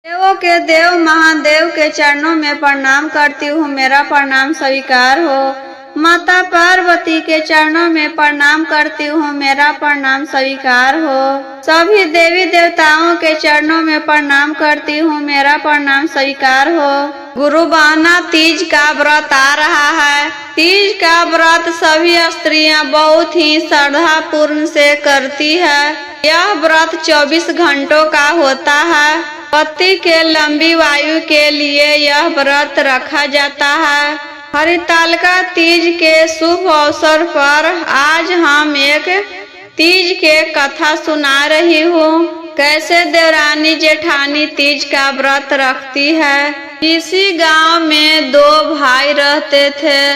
देवों के देव महादेव के चरणों में प्रणाम करती हूँ, मेरा प्रणाम स्वीकार हो। माता पार्वती के चरणों में प्रणाम करती हूँ, मेरा प्रणाम स्वीकार हो। सभी देवी देवताओं के चरणों में प्रणाम करती हूँ, मेरा प्रणाम स्वीकार हो। गुरु बहना तीज का व्रत आ रहा है। तीज का व्रत सभी स्त्रियां बहुत ही श्रद्धा पूर्ण से करती है। यह व्रत 24 घंटों का होता है। पति के लंबी आयु के लिए यह व्रत रखा जाता है। हरितालिका तीज के शुभ अवसर पर आज हम एक तीज के कथा सुना रही हूँ। कैसे देवरानी जेठानी तीज का व्रत रखती है। इसी गांव में 2 भाई रहते थे।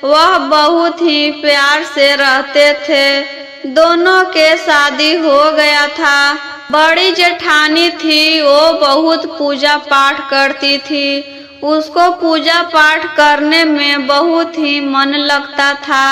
वह बहुत ही प्यार से रहते थे। दोनों के शादी हो गया था। बड़ी जेठानी थी, वो बहुत पूजा पाठ करती थी। उसको पूजा पाठ करने में बहुत ही मन लगता था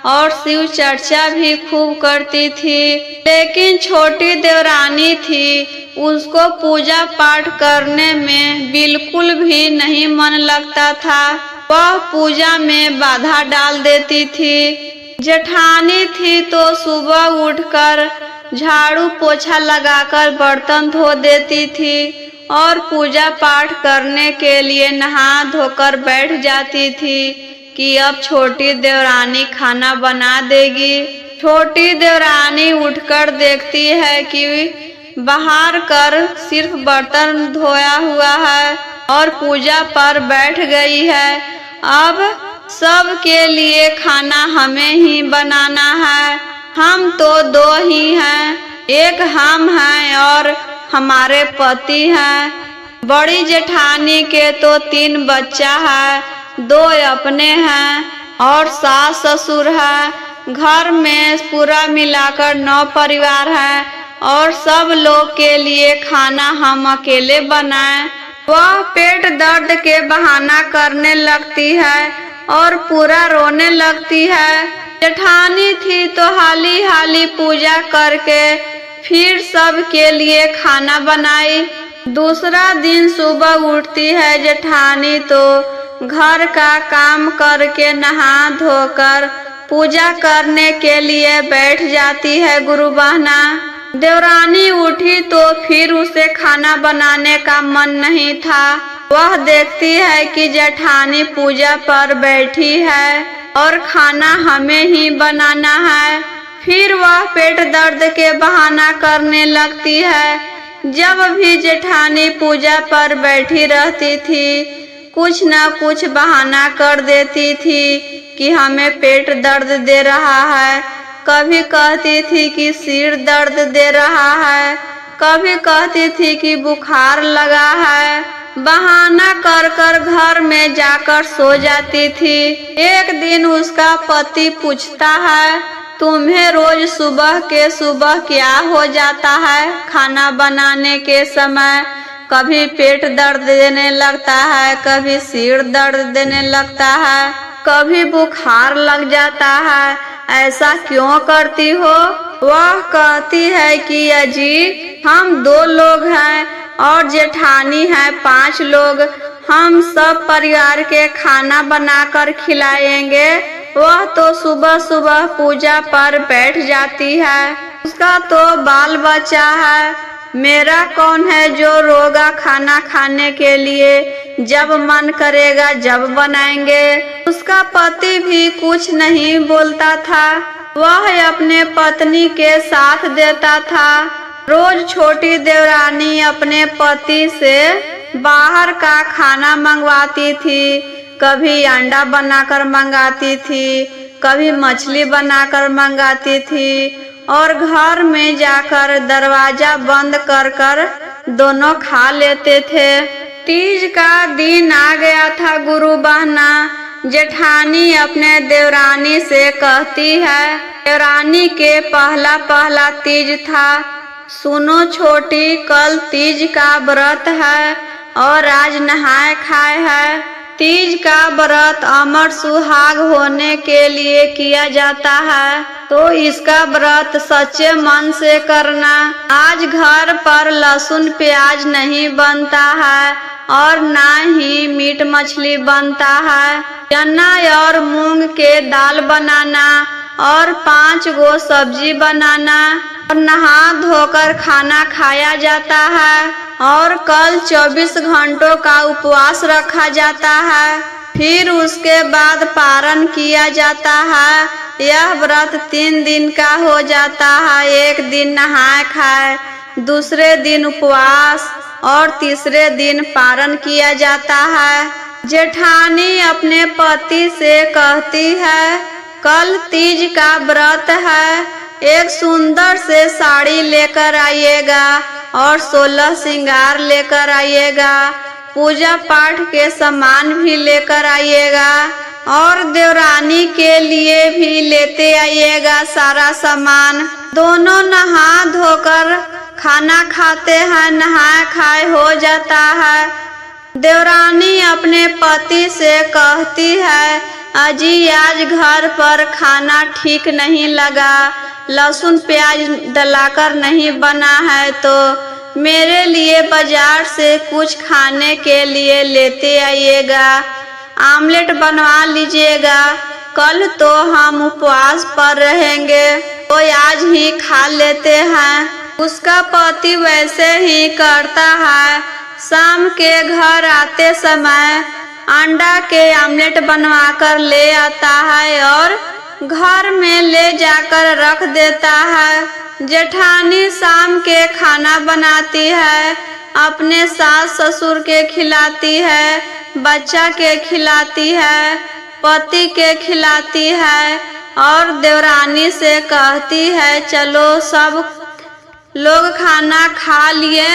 और शिव चर्चा भी खूब करती थी। लेकिन छोटी देवरानी थी, उसको पूजा पाठ करने में बिल्कुल भी नहीं मन लगता था। वह पूजा में बाधा डाल देती थी। जेठानी थी तो सुबह उठकर झाड़ू पोछा लगाकर बर्तन धो देती थी और पूजा पाठ करने के लिए नहा धोकर बैठ जाती थी कि अब छोटी देवरानी खाना बना देगी। छोटी देवरानी उठकर देखती है कि बाहर कर सिर्फ बर्तन धोया हुआ है और पूजा पर बैठ गई है। अब सब के लिए खाना हमें ही बनाना है। हम तो 2 ही हैं, एक हम हैं और हमारे पति हैं। बड़ी जेठानी के तो 3 बच्चा है, 2 अपने हैं और सास ससुर है। घर में पूरा मिलाकर 9 परिवार है और सब लोग के लिए खाना हम अकेले बनाएं। वह पेट दर्द के बहाना करने लगती है और पूरा रोने लगती है। जेठानी थी तो हाली हाली पूजा करके फिर सब के लिए खाना बनाई। दूसरा दिन सुबह उठती है जेठानी तो घर का काम करके नहा धोकर पूजा करने के लिए बैठ जाती है। गुरु बहना देवरानी उठी तो फिर उसे खाना बनाने का मन नहीं था। वह देखती है कि जेठानी पूजा पर बैठी है और खाना हमें ही बनाना है। फिर वह पेट दर्द के बहाना करने लगती है। जब भी जेठानी पूजा पर बैठी रहती थी, कुछ न कुछ बहाना कर देती थी कि हमें पेट दर्द दे रहा है। कभी कहती थी कि सिर दर्द दे रहा है, कभी कहती थी कि बुखार लगा है। बहाना कर कर घर में जाकर सो जाती थी। एक दिन उसका पति पूछता है, तुम्हें रोज सुबह के सुबह क्या हो जाता है खाना बनाने के समय? कभी पेट दर्द देने लगता है, कभी सिर दर्द देने लगता है, कभी बुखार लग जाता है, ऐसा क्यों करती हो? वह कहती है कि अजी हम 2 लोग हैं और जेठानी है 5 लोग। हम सब परिवार के खाना बनाकर खिलाएंगे। वह तो सुबह सुबह पूजा पर बैठ जाती है। उसका तो बाल बच्चा है। मेरा कौन है जो रोगा खाना खाने के लिए? जब मन करेगा जब बनाएंगे। उसका पति भी कुछ नहीं बोलता था। वह अपने पत्नी के साथ देता था। रोज छोटी देवरानी अपने पति से बाहर का खाना मंगवाती थी। कभी अंडा बनाकर मंगाती थी, कभी मछली बनाकर मंगाती थी और घर में जाकर दरवाजा बंद कर कर दोनों खा लेते थे। तीज का दिन आ गया था। गुरु बहना जेठानी अपने देवरानी से कहती है, देवरानी के पहला तीज था। सुनो छोटी, कल तीज का व्रत है और आज नहाए खाए है। तीज का व्रत अमर सुहाग होने के लिए किया जाता है, तो इसका व्रत सच्चे मन से करना। आज घर पर लहसुन प्याज नहीं बनता है और ना ही मीट मछली बनता है। चना और मूंग के दाल बनाना और 5 गो सब्जी बनाना और नहा धोकर खाना खाया जाता है और कल 24 घंटों का उपवास रखा जाता है। फिर उसके बाद पारण किया जाता है। यह व्रत 3 दिन का हो जाता है। एक दिन नहाए खाए, दूसरे दिन उपवास और तीसरे दिन पारण किया जाता है। जेठानी अपने पति से कहती है, कल तीज का व्रत है, एक सुंदर से साड़ी लेकर आइएगा और 16 श्रृंगार लेकर आइएगा। पूजा पाठ के सामान भी लेकर आइएगा और देवरानी के लिए भी लेते आइएगा सारा सामान। दोनों नहा धोकर खाना खाते हैं, नहाए खाए हो जाता है। देवरानी अपने पति से कहती है, अजी आज घर पर खाना ठीक नहीं लगा, लहसुन प्याज डलाकर नहीं बना है, तो मेरे लिए बाजार से कुछ खाने के लिए लेते आइएगा। आमलेट बनवा लीजिएगा, कल तो हम उपवास पर रहेंगे, तो आज ही खा लेते हैं। उसका पति वैसे ही करता है। शाम के घर आते समय अंडा के आमलेट बनवाकर ले आता है और घर में ले जाकर रख देता है। जेठानी शाम के खाना बनाती है, अपने सास ससुर के खिलाती है, बच्चा के खिलाती है, पति के खिलाती है और देवरानी से कहती है, चलो सब लोग खाना खा लिए,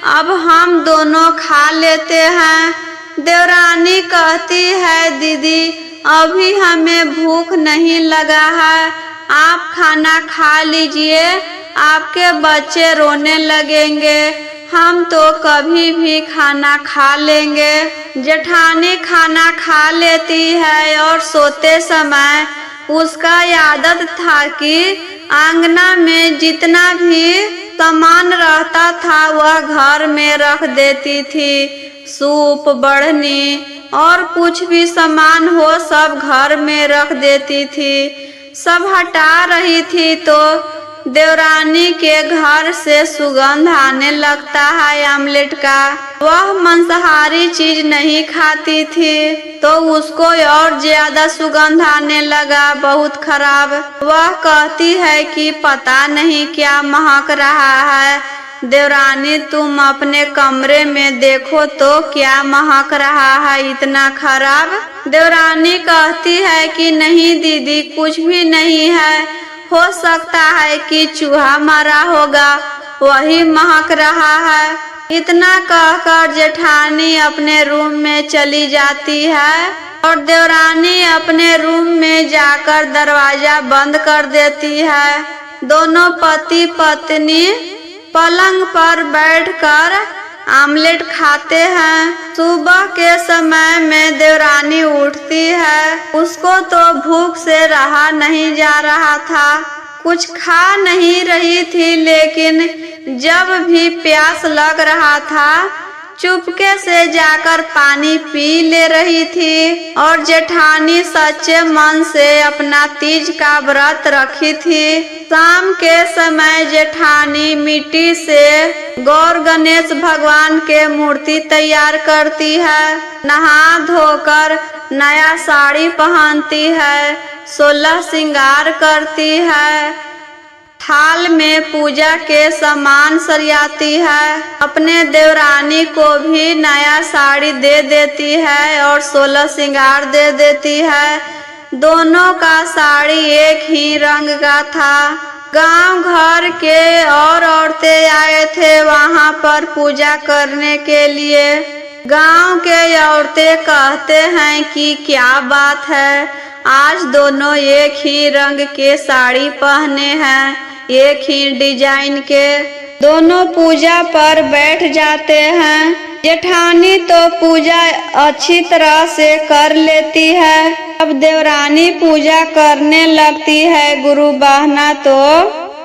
अब हम दोनों खा लेते हैं। देवरानी कहती है, दीदी अभी हमें भूख नहीं लगा है, आप खाना खा लीजिए, आपके बच्चे रोने लगेंगे, हम तो कभी भी खाना खा लेंगे। जेठानी खाना खा लेती है और सोते समय उसका आदत था कि आंगना में जितना भी सामान रहता था वह घर में रख देती थी। सूप, बढ़नी और कुछ भी सामान हो सब घर में रख देती थी। सब हटा रही थी तो देवरानी के घर से सुगंध आने लगता है आमलेट का। वह मांसाहारी चीज नहीं खाती थी तो उसको और ज्यादा सुगंध आने लगा, बहुत खराब। वह कहती है कि पता नहीं क्या महक रहा है। देवरानी तुम अपने कमरे में देखो तो क्या महक रहा है इतना खराब। देवरानी कहती है कि नहीं दीदी कुछ भी नहीं है, हो सकता है कि चूहा मारा होगा, वही महक रहा है। इतना कहकर जेठानी अपने रूम में चली जाती है और देवरानी अपने रूम में जाकर दरवाजा बंद कर देती है। दोनों पति पत्नी पलंग पर बैठकर आमलेट खाते हैं। सुबह के समय में देवरानी उठती है, उसको तो भूख से रहा नहीं जा रहा था, कुछ खा नहीं रही थी, लेकिन जब भी प्यास लग रहा था चुपके से जाकर पानी पी ले रही थी। और जेठानी सच्चे मन से अपना तीज का व्रत रखी थी। शाम के समय जेठानी मिट्टी से गौर गणेश भगवान के मूर्ति तैयार करती है, नहा धोकर नया साड़ी पहनती है, 16 श्रृंगार करती है, थाल में पूजा के सामान सरियाती है, अपने देवरानी को भी नया साड़ी दे देती है और 16 श्रृंगार दे देती है। दोनों का साड़ी एक ही रंग का था। गांव घर के और औरतें आए थे वहां पर पूजा करने के लिए। गांव के औरतें कहते हैं कि क्या बात है, आज दोनों एक ही रंग के साड़ी पहने हैं, एक ही डिजाइन के। दोनों पूजा पर बैठ जाते हैं। जेठानी तो पूजा अच्छी तरह से कर लेती है। अब देवरानी पूजा करने लगती है। गुरु बहना तो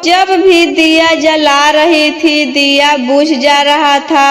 जब भी दिया जला रही थी, दिया बुझ जा रहा था।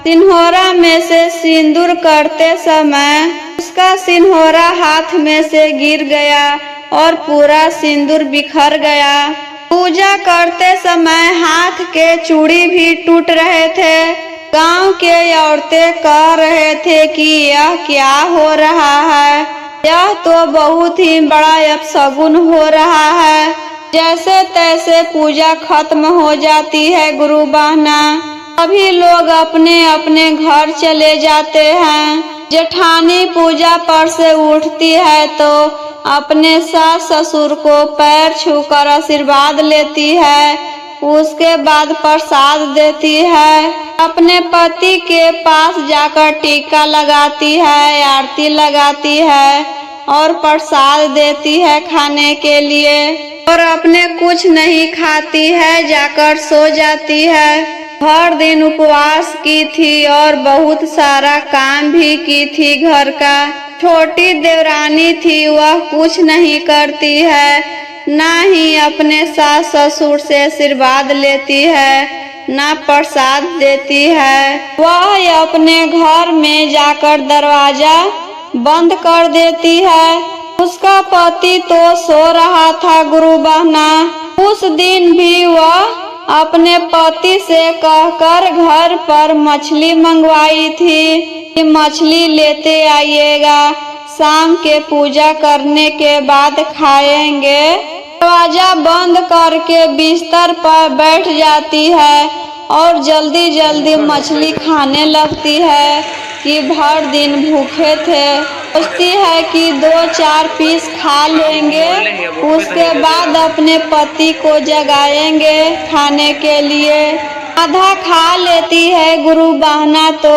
सिन्होरा में से सिंदूर करते समय उसका सिन्होरा हाथ में से गिर गया और पूरा सिंदूर बिखर गया। पूजा करते समय हाथ के चूड़ी भी टूट रहे थे। गांव के औरतें कह रहे थे कि यह क्या हो रहा है, यह तो बहुत ही बड़ा अपशगुन हो रहा है। जैसे तैसे पूजा खत्म हो जाती है गुरु बहना। सभी लोग अपने अपने घर चले जाते हैं। जेठानी पूजा पर से उठती है तो अपने सास ससुर को पैर छूकर आशीर्वाद लेती है। उसके बाद प्रसाद देती है। अपने पति के पास जाकर टीका लगाती है, आरती लगाती है और प्रसाद देती है खाने के लिए। और अपने कुछ नहीं खाती है, जाकर सो जाती है। हर दिन उपवास की थी और बहुत सारा काम भी की थी घर का। छोटी देवरानी थी, वह कुछ नहीं करती है, ना ही अपने सास ससुर से आशीर्वाद लेती है, ना प्रसाद देती है। वह अपने घर में जाकर दरवाजा बंद कर देती है। उसका पति तो सो रहा था गुरु बहना। उस दिन भी वह अपने पति से कहकर घर पर मछली मंगवाई थी कि मछली लेते आइएगा, शाम के पूजा करने के बाद खाएंगे। दरवाजा बंद करके बिस्तर पर बैठ जाती है और जल्दी जल्दी मछली खाने लगती है कि भर दिन भूखे थे। सोचती है कि 2-4 पीस खा लेंगे, उसके बाद अपने पति को जगाएंगे खाने के लिए। आधा खा लेती है गुरु बहना तो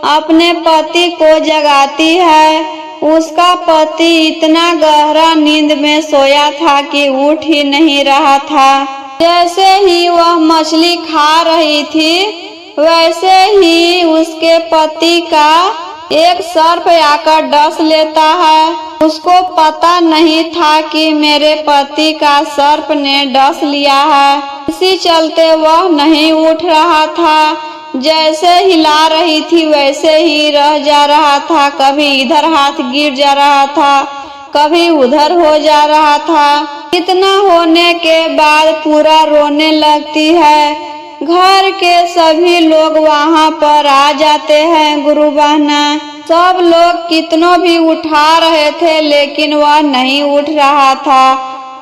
अपने पति को जगाती है। उसका पति इतना गहरा नींद में सोया था कि उठ ही नहीं रहा था। जैसे ही वह मछली खा रही थी, वैसे ही उसके पति का एक सर्प आकर डस लेता है। उसको पता नहीं था कि मेरे पति का सर्प ने डस लिया है। इसी चलते वह नहीं उठ रहा था। जैसे हिला रही थी वैसे ही रह जा रहा था। कभी इधर हाथ गिर जा रहा था, कभी उधर हो जा रहा था। इतना होने के बाद पूरा रोने लगती है। घर के सभी लोग वहाँ पर आ जाते हैं गुरु बहना। सब लोग कितनों भी उठा रहे थे लेकिन वह नहीं उठ रहा था,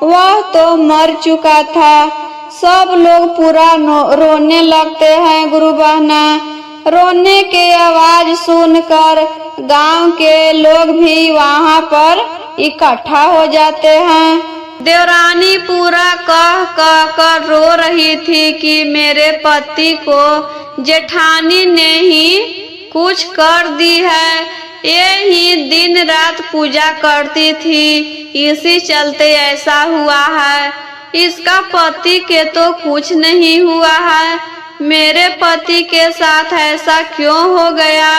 वह तो मर चुका था। सब लोग पूरा रोने लगते हैं गुरु बहना। रोने के आवाज सुनकर गांव के लोग भी वहाँ पर इकट्ठा हो जाते हैं। देवरानी पूरा कह कह कर रो रही थी कि मेरे पति को जेठानी ने ही कुछ कर दी है। ये ही दिन रात पूजा करती थी, इसी चलते ऐसा हुआ है। इसका पति के तो कुछ नहीं हुआ है, मेरे पति के साथ ऐसा क्यों हो गया।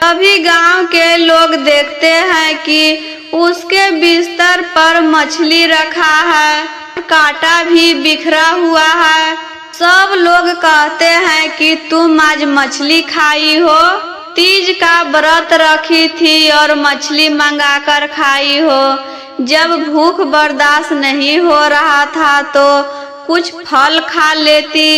अभी गांव के लोग देखते हैं कि उसके बिस्तर पर मछली रखा है, कांटा भी बिखरा हुआ है। सब लोग कहते हैं कि तुम आज मछली खाई हो, तीज का व्रत रखी थी और मछली मंगाकर खाई हो। जब भूख बर्दाश्त नहीं हो रहा था तो कुछ फल खा लेती,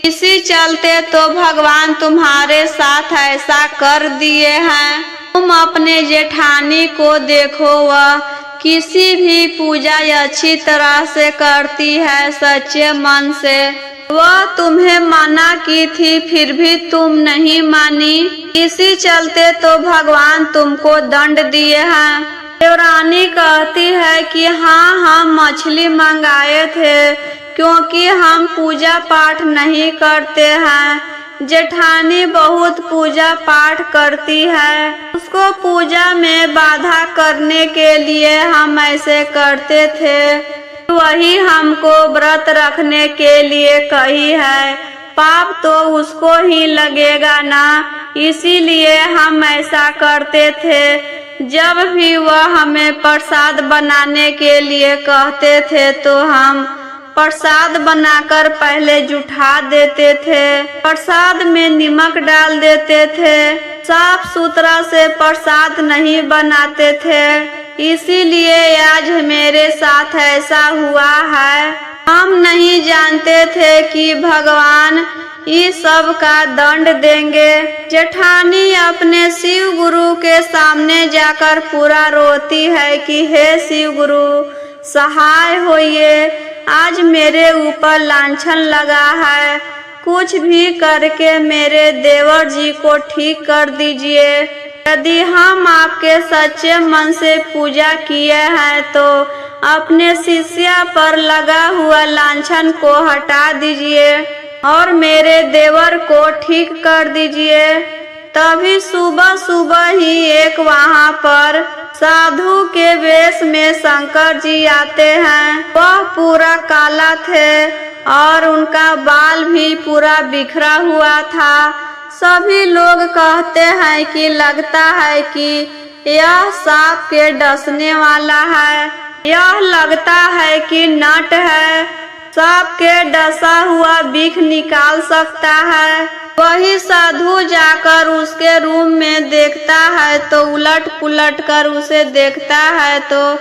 इसी चलते तो भगवान तुम्हारे साथ ऐसा कर दिए हैं। तुम अपने जेठानी को देखो, वह किसी भी पूजा अच्छी तरह से करती है, सच्चे मन से। वह तुम्हें मना की थी फिर भी तुम नहीं मानी, इसी चलते तो भगवान तुमको दंड दिए हैं। देवरानी कहती है कि हाँ, हम मछली मंगाए थे क्योंकि हम पूजा पाठ नहीं करते हैं। जेठानी बहुत पूजा पाठ करती है, उसको पूजा में बाधा करने के लिए हम ऐसे करते थे। वही हमको व्रत रखने के लिए कही है। पाप तो उसको ही लगेगा ना, इसीलिए हम ऐसा करते थे। जब भी वह हमें प्रसाद बनाने के लिए कहते थे तो हम प्रसाद बनाकर पहले जुठा देते थे, प्रसाद में नमक डाल देते थे, साफ सुथरा से प्रसाद नहीं बनाते थे। इसीलिए आज मेरे साथ ऐसा हुआ है। हम नहीं जानते थे कि भगवान इस सब का दंड देंगे। जेठानी अपने शिव गुरु के सामने जाकर पूरा रोती है कि हे शिव गुरु सहाय होइए, आज मेरे ऊपर लांछन लगा है, कुछ भी करके मेरे देवर जी को ठीक कर दीजिए। यदि हम आपके सच्चे मन से पूजा किए हैं तो अपने शिष्या पर लगा हुआ लांछन को हटा दीजिए और मेरे देवर को ठीक कर दीजिए। तभी सुबह सुबह ही एक वहाँ पर साधु के वेश में शंकर जी आते हैं। वह पूरा काला थे और उनका बाल भी पूरा बिखरा हुआ था। सभी लोग कहते हैं कि लगता है कि यह सांप के डसने वाला है, यह लगता है कि नट है, सांप के डसा हुआ बिख निकाल सकता है। वही साधु जाकर उसके रूम में देखता है तो उलट पुलट कर उसे देखता है तो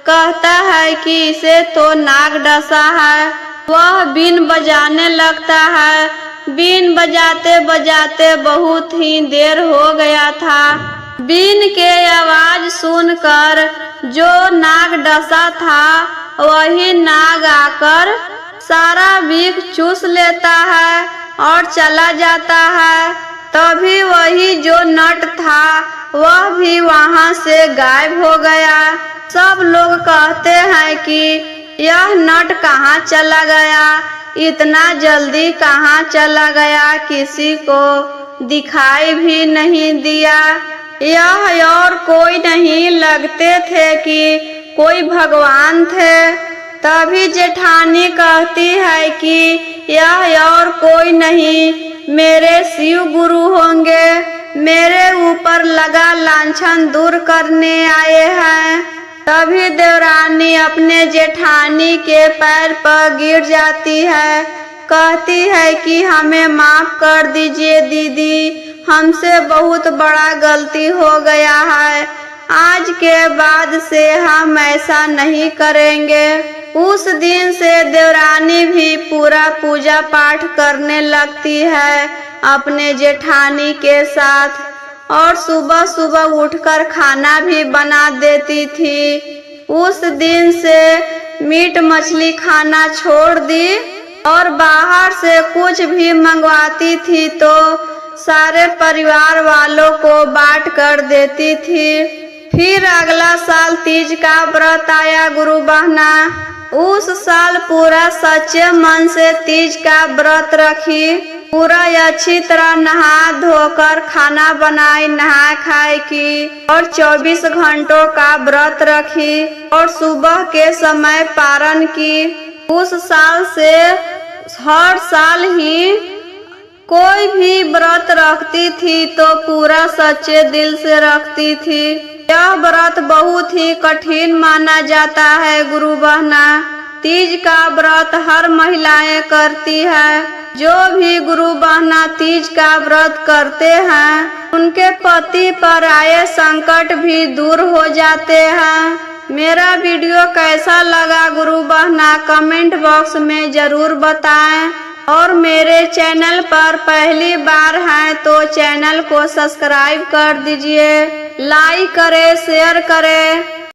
कहता है कि इसे तो नाग डसा है। वह बीन बजाने लगता है। बीन बजाते बजाते बहुत ही देर हो गया था। बीन के आवाज सुनकर जो नाग डसा था वही नाग आकर सारा बिख चूस लेता है और चला जाता है। तभी वही जो नट था वह भी वहां से गायब हो गया। सब लोग कहते हैं कि यह नट कहाँ चला गया, इतना जल्दी कहाँ चला गया, किसी को दिखाई भी नहीं दिया। यह और कोई नहीं, लगते थे कि कोई भगवान थे। तभी जेठानी कहती है कि यह और कोई नहीं, मेरे शिव गुरु होंगे, मेरे ऊपर लगा लांछन दूर करने आए हैं। तभी देवरानी अपने जेठानी के पैर पर गिर जाती है, कहती है कि हमें माफ कर दीजिए दीदी, हमसे बहुत बड़ा गलती हो गया है, आज के बाद से हम ऐसा नहीं करेंगे। उस दिन से देवरानी भी पूरा पूजा पाठ करने लगती है अपने जेठानी के साथ और सुबह सुबह उठकर खाना भी बना देती थी। उस दिन से मीट मछली खाना छोड़ दी और बाहर से कुछ भी मंगवाती थी तो सारे परिवार वालों को बांट कर देती थी। फिर अगला साल तीज का व्रत आया गुरु बहना। उस साल पूरा सच्चे मन से तीज का व्रत रखी, पूरा अच्छी तरह नहा धोकर खाना बनाई, नहा खाए की और 24 घंटों का व्रत रखी और सुबह के समय पारण की। उस साल से हर साल ही कोई भी व्रत रखती थी तो पूरा सच्चे दिल से रखती थी। यह व्रत बहुत ही कठिन माना जाता है गुरु बहना। तीज का व्रत हर महिलाएं करती है। जो भी गुरु बहना तीज का व्रत करते हैं उनके पति पर आए संकट भी दूर हो जाते हैं। मेरा वीडियो कैसा लगा गुरु बहना कमेंट बॉक्स में जरूर बताएं और मेरे चैनल पर पहली बार हैं तो चैनल को सब्सक्राइब कर दीजिए, लाइक करें, शेयर करें।